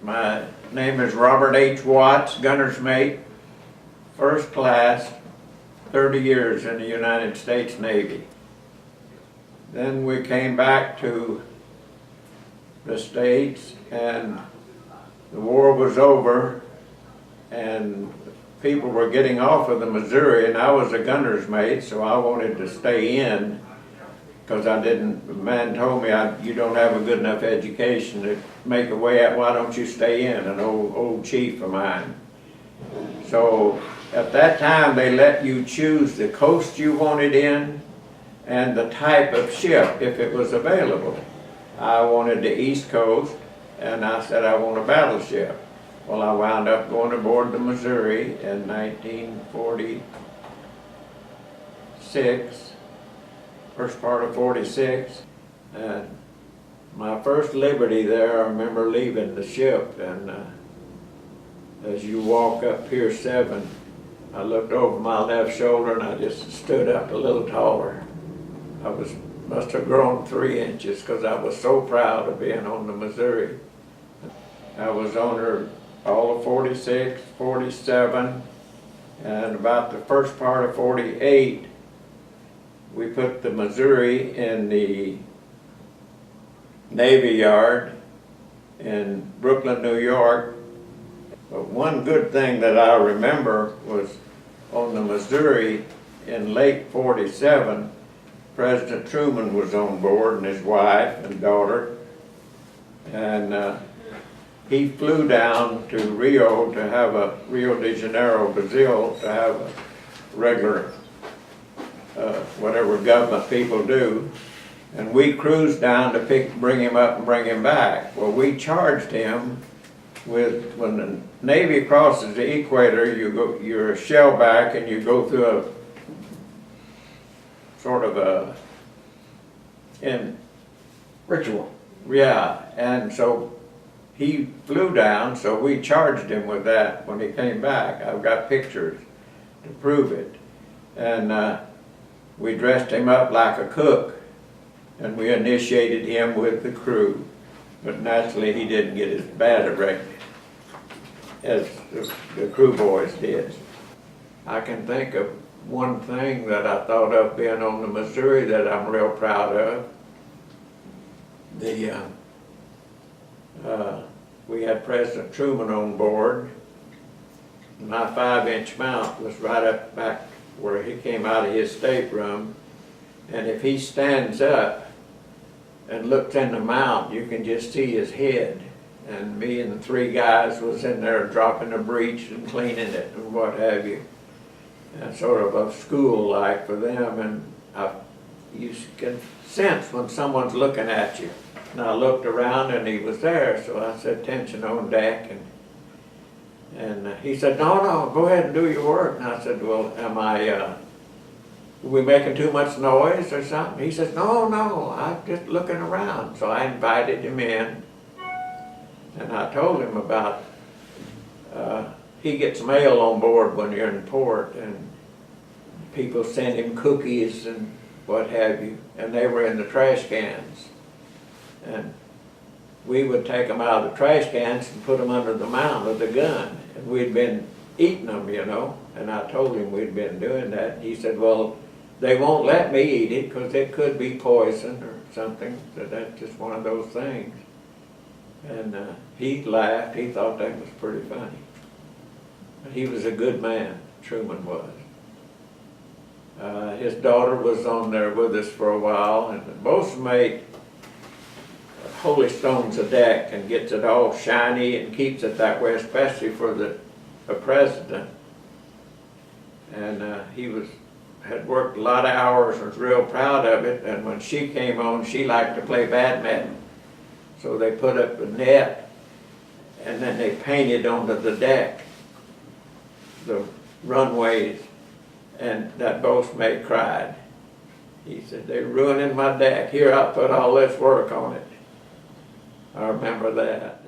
My name is Robert H. Watts, gunner's mate, first class, 30 years in the United States Navy. Then we came back to the States and the war was over and people were getting off of the Missouri, and I was a gunner's mate, so I wanted to stay in because the man told me, you don't have a good enough education to make a way out, why don't you stay in, an old chief of mine. So at that time they let you choose the coast you wanted in and the type of ship if it was available. I wanted the East Coast and I said I want a battleship. Well, I wound up going aboard the Missouri in 1946. First part of 46, and my first liberty there, I remember leaving the ship, and as you walk up Pier 7, I looked over my left shoulder and I just stood up a little taller. Must have grown 3 inches because I was so proud of being on the Missouri. I was on her all of 46, 47, and about the first part of 48, we put the Missouri in the Navy Yard in Brooklyn, New York. But one good thing that I remember was on the Missouri in late 47, President Truman was on board and his wife and daughter. And he flew down to Rio de Janeiro, Brazil, to have a regular whatever government people do, and we cruised down to bring him up and bring him back. Well, we charged him with, when the Navy crosses the equator, you're a shellback and you go through a sort of a ritual. Yeah, and so he flew down, so we charged him with that when he came back. I've got pictures to prove it. And we dressed him up like a cook, and we initiated him with the crew. But naturally, he didn't get as bad a wreck as the crew boys did. I can think of one thing that I thought of being on the Missouri that I'm real proud of. We had President Truman on board. My 5-inch mount was right up back where he came out of his stateroom, and if he stands up and looks in the mount, you can just see his head. And me and 3 guys was in there dropping the breech and cleaning it and what have you. And sort of a school like for them, and you can sense when someone's looking at you. And I looked around and he was there, so I said, "Attention on deck," and he said, no, go ahead and do your work. And I said, well, are we making too much noise or something? He says, no, I'm just looking around. So I invited him in, and I told him about, he gets mail on board when you're in port, and people send him cookies and what have you, and they were in the trash cans. And we would take them out of the trash cans and put them under the mount of the gun. And we'd been eating them, you know. And I told him we'd been doing that. He said, well, they won't let me eat it because it could be poison or something. So that's just one of those things. And he laughed. He thought that was pretty funny. But he was a good man, Truman was. His daughter was on there with us for a while, and the boatswain holy stones a deck and gets it all shiny and keeps it that way, especially for the president. And he had worked a lot of hours and was real proud of it. And when she came on, she liked to play badminton. So they put up a net, and then they painted onto the deck the runways, and that boatswain cried. He said, "They're ruining my deck. Here, I put all this work on it." I remember that.